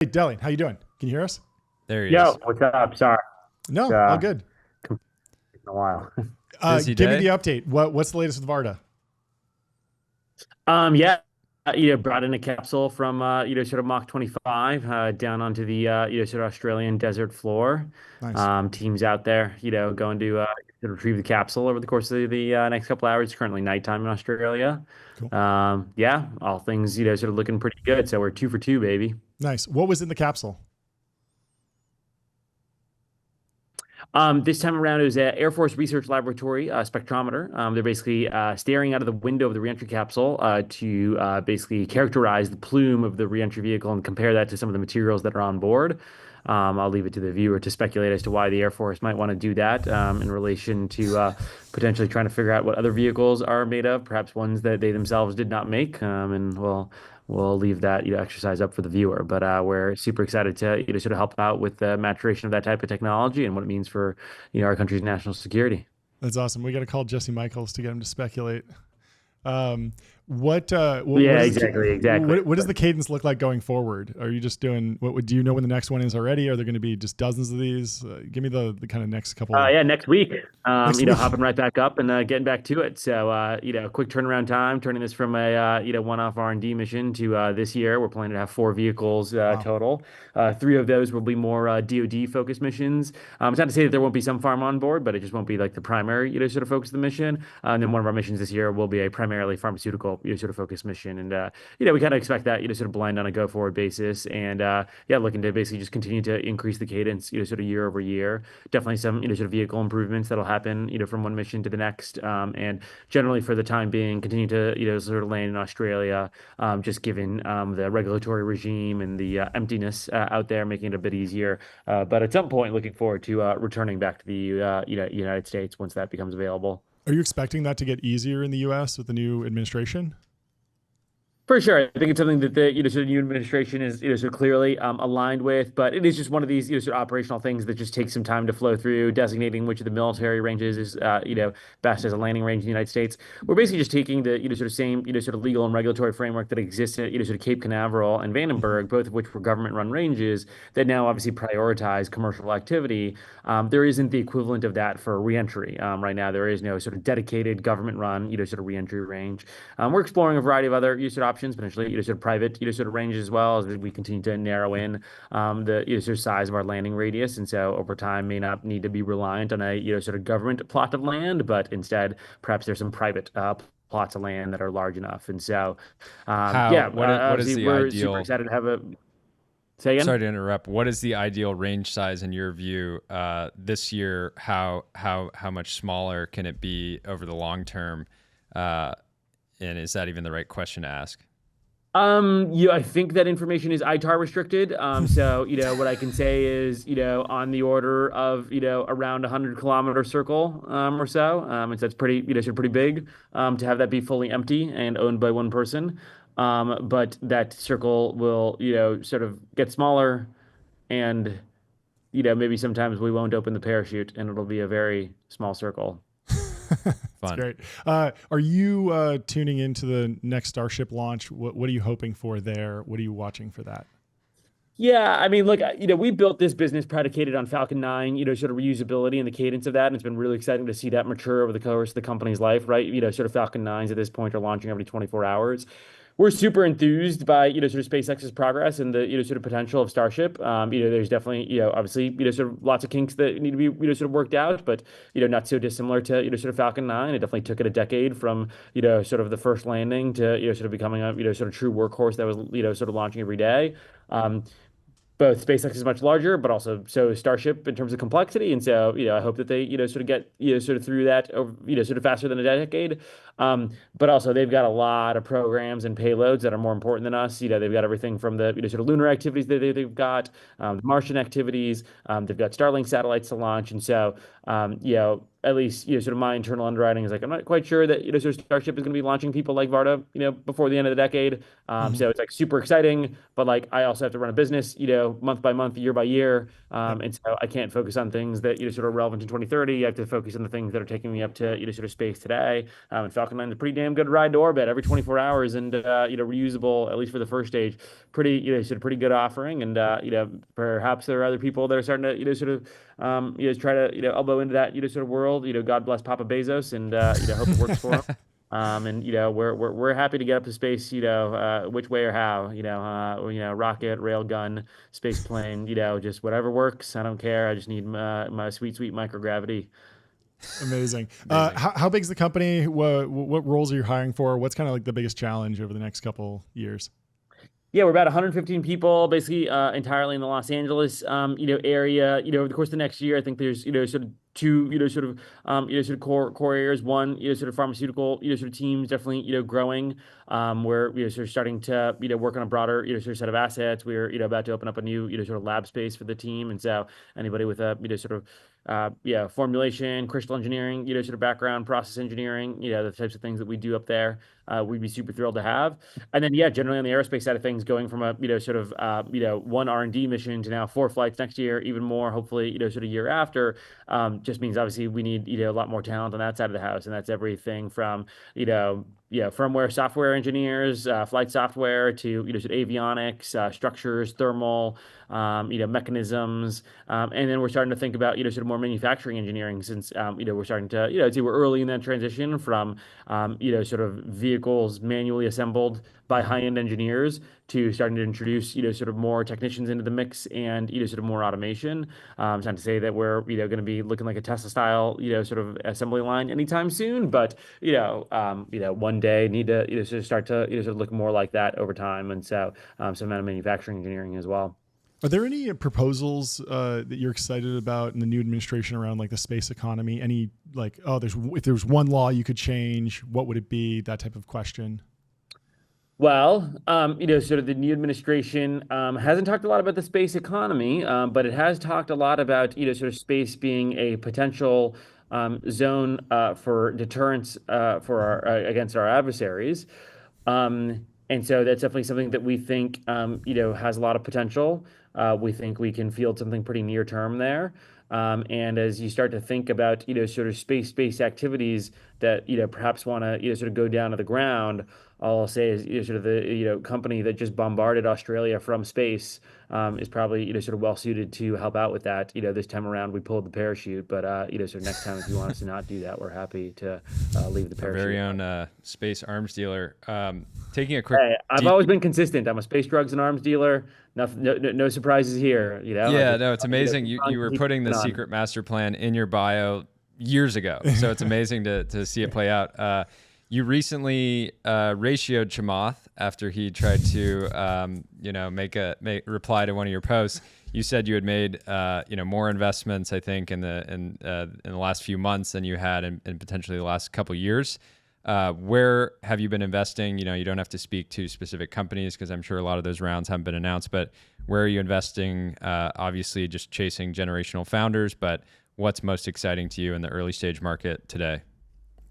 Hey, Deli, how you doing? Can you hear us? There he Yo, is. what's up? Sorry, No, all uh, good. in a while. Busy Give me the day? update. What's the latest with Varda? Yeah, brought in a capsule from sort of Mach 25 down onto the sort of Australian desert floor. Nice. Teams out there, going to retrieve the capsule over the course of the next couple hours. It's currently nighttime in Australia. Cool. Yeah, all things sort of looking pretty good. So we're two for two, baby. Nice. What was in the capsule? This time around, it was an Air Force Research Laboratory spectrometer. They're basically staring out of the window of the reentry capsule to basically characterize the plume of the reentry vehicle and compare that to some of the materials that are on board. I'll leave it to the viewer to speculate as to why the Air Force might want to do that in relation to potentially trying to figure out what other vehicles are made of, perhaps ones that they themselves did not make. And we'll leave that exercise up for the viewer. But we're super excited to sort of help out with the maturation of that type of technology and what it means for our country's national security. That's awesome. We got to call Jesse Michaels to get him to speculate. Um, what Yeah, is exactly. what does the cadence look like going forward? Are you just doing what? Do you know when the next one is already? Are there going to be just dozens of these? Give me the kind of next couple Yeah, next week, next week. hopping right back up and getting back to it. So, quick turnaround time, turning this from a, one-off R&D mission to this year, we're planning to have four vehicles Wow. total. Three of those will be more DoD-focused missions. It's not to say that there won't be some farm on board, but it just won't be like the primary, sort of focus of the mission. And then one of our missions this year will be a primarily pharmaceutical, sort of focused mission. And, we kind of expect that, sort of blend on a go-forward basis. And, looking to basically just continue to increase the cadence, sort of year over year. Definitely some sort of vehicle improvements that'll happen from one mission to the next, and generally for the time being continue to sort of land in Australia, just given the regulatory regime and the emptiness out there, making it a bit easier. But at some point, looking forward to returning back to the United States once that becomes available. Are you expecting that to get easier in the U.S. with the new administration? For sure. I think it's something that the sort of new administration is sort of clearly aligned with, but it is just one of these sort of operational things that just takes some time to flow through, designating which of the military ranges is best as a landing range in the United States. We're basically just taking the sort of same sort of legal and regulatory framework that exists at sort of Cape Canaveral and Mhm. Vandenberg, both of which were government-run ranges that now obviously prioritize commercial activity. There isn't the equivalent of that for reentry. Right now, there is no sort of dedicated government-run sort of reentry range. We're exploring a variety of other use of options, potentially sort of private sort of ranges as well as we continue to narrow in the sort of size of our landing radius, and so over time may not need to be reliant on a sort of government plot of land, but instead perhaps there's some private plots of land that are large enough, and so What is obviously the we're super ideal? excited to have a say Sorry again. to interrupt. What is the ideal range size in your view this year? How much smaller can it be over the long term? Uh, and is that even the right question to ask? Yeah, I think that information is ITAR restricted. So, what I can say is, on the order of, around 100-kilometer circle, or so. And so it's pretty, sort of pretty big, to have that be fully empty and owned by one person. But that circle will, sort of get smaller and, maybe sometimes we won't open the parachute and it'll be a very small circle. That's Fun. great. Are you tuning into the next Starship launch? What are you hoping for there? What are you watching for that? Yeah, I mean, look, we built this business predicated on Falcon 9, sort of reusability and the cadence of that. And it's been really exciting to see that mature over the course of the company's life, right? Sort of Falcon 9s at this point are launching every 24 hours. We're super enthused by, sort of SpaceX's progress and the, sort of potential of Starship. There's definitely, obviously, sort of lots of kinks that need to be, sort of worked out, but, not so dissimilar to, sort of Falcon 9. It definitely took it a decade from, sort of the first landing to, sort of becoming a, sort of true workhorse that was, sort of launching every day. Both SpaceX is much larger, but also so is Starship in terms of complexity. And so, I hope that they, sort of get, sort of through that, over, sort of faster than a decade. But also they've got a lot of programs and payloads that are more important than us. They've got everything from the, sort of lunar activities that they've got, the Martian activities. They've got Starlink satellites to launch. And so, at least, sort of my internal underwriting is like, I'm not quite sure that, sort of Starship is going to be launching people like Varda, before the end of the decade. Hmm. So it's like super exciting, but like I also have to run a business, month by month, year by year. Yep. And so I can't focus on things that, sort of relevant in 2030. I have to focus on the things that are taking me up to, sort of space today. And Falcon 9 is a pretty damn good ride to orbit every 24 hours and, reusable, at least for the first stage, pretty, sort of pretty good offering. And, perhaps there are other people that are starting to, sort of, try to, elbow into that, sort of world, God bless Papa Bezos and, hope it works for him. And we're happy to get up to space, which way or how, rocket, rail gun, space plane, just whatever works. I don't care. I just need my sweet, sweet microgravity. Amazing. Amazing. How big is the company? What roles are you hiring for? What's kind of like the biggest challenge over the next couple years? Yeah, we're about 115 people, basically entirely in the Los Angeles, area. Over the course of the next year, I think there's, sort of two, sort of core areas. One, sort of pharmaceutical, sort of teams definitely, growing. We're, sort of starting to, work on a broader, sort of set of assets. We're, about to open up a new, sort of lab space for the team. And so anybody with a, sort of, formulation, crystal engineering, sort of background, process engineering, the types of things that we do up there, we'd be super thrilled to have. And then, yeah, generally on the aerospace side of things, going from a, sort of, one R&D mission to now 4 flights next year, even more, hopefully, sort of year after, just means obviously we need, a lot more talent on that side of the house. And that's everything from, firmware, software engineers, flight software to, sort of avionics, structures, thermal, mechanisms. And then we're starting to think about, sort of more manufacturing engineering since, we're starting to, I'd say we're early in that transition from, sort of vehicles manually assembled by high-end engineers to starting to introduce, sort of more technicians into the mix and, sort of more automation. It's not to say that we're, going to be looking like a Tesla style, sort of assembly line anytime soon, but, one day need to, sort of start to, sort of look more like that over time. And so, some amount of manufacturing engineering as well. Are there any proposals that you're excited about in the new administration around like the space economy? Any like, oh, if there's one law you could change, what would it be? That type of question. Well, sort of the new administration hasn't talked a lot about the space economy, but it has talked a lot about, sort of space being a potential zone for deterrence for against our adversaries. And so that's definitely something that we think, has a lot of potential. We think we can field something pretty near term there. And as you start to think about, sort of space activities that, perhaps want to, sort of go down to the ground, all I'll say is, sort of the, company that just bombarded Australia from space is probably, sort of well suited to help out with that. This time around we pulled the parachute, but, sort of next time if you want us to not do that, we're happy to leave the Our parachute. very own space arms dealer. Taking a quick Hey, I've deep. always been consistent. I'm a space drugs and arms dealer. Nothing, no surprises here. I Yeah, just, no, it's amazing. You were keep putting the moving on. secret master plan in your bio years ago, so it's amazing to see it play out. You recently ratioed Chamath after he tried to, reply to one of your posts. You said you had made, more investments, I think, in the last few months than you had in potentially the last couple years. Where have you been investing? You don't have to speak to specific companies because I'm sure a lot of those rounds haven't been announced, but where are you investing? Obviously just chasing generational founders, but what's most exciting to you in the early stage market today?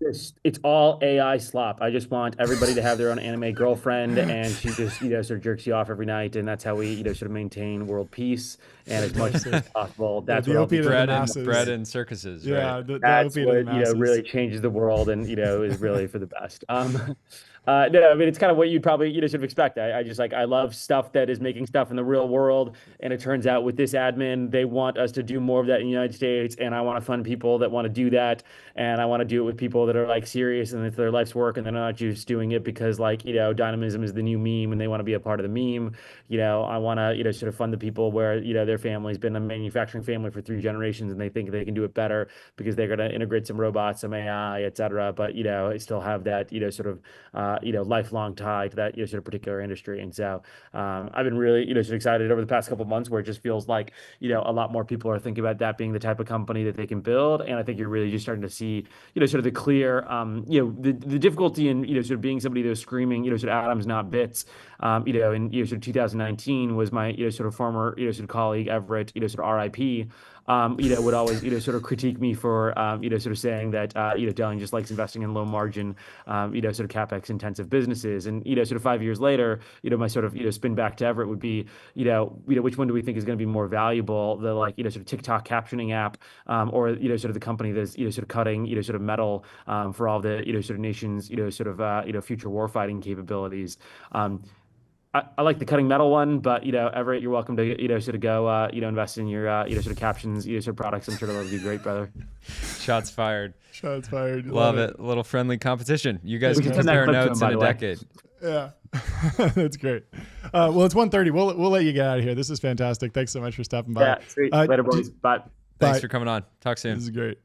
It's all AI slop. I just want everybody to have their own anime girlfriend, and she just, sort of jerks you off every night, and that's how we, sort of maintain world peace and as much as possible. Yeah, That's the what I'll be opiate of the doing. masses. Bread and circuses, Yeah, right? the That's opiate of the what, masses. really changes the world and, is really for the best. No, I mean, it's kind of what you'd probably, sort of expect. I just like, I love stuff that is making stuff in the real world. And it turns out with this admin, they want us to do more of that in the United States. And I want to fund people that want to do that. And I want to do it with people that are like serious and it's their life's work. And they're not just doing it because like, dynamism is the new meme and they want to be a part of the meme. I want to, sort of fund the people where, their family's been a manufacturing family for 3 generations and they think they can do it better because they're going to integrate some robots, some AI, et cetera. But, still have that, sort of, lifelong tie to that, sort of particular industry. And so I've been really, sort of excited over the past couple of months where it just feels like, a lot more people are thinking about that being the type of company that they can build. And I think you're really just starting to see, sort of the clear, the difficulty in, sort of being somebody that was screaming, sort of atoms, not bits, in, sort of 2019 was my, sort of former, sort of colleague, Everett, sort of RIP, would always, sort of critique me for, sort of saying that, Delian just likes investing in low margin, sort of CapEx intensive businesses. And, sort of 5 years later, my sort of, spin back to Everett would be, which one do we think is going to be more valuable? The like, sort of TikTok captioning app, or, sort of the company that's, sort of cutting, sort of metal, for all the, sort of nation's, sort of, future warfighting capabilities. I like the cutting metal one, but Everett, you're welcome to sort of go invest in your sort of captions, sort of products. I'm sure that'll be great, brother. Shots fired. Shots fired. Love it. A little friendly competition. You guys We can can send that compare clip to notes him, in a by the way. decade. Yeah, that's great. Well, it's 1:30. We'll let you get out of here. This is fantastic. Thanks so much for stopping by. Yeah, sweet. Later, boys. Bye. Thanks Bye. for coming on. Talk soon. This is great.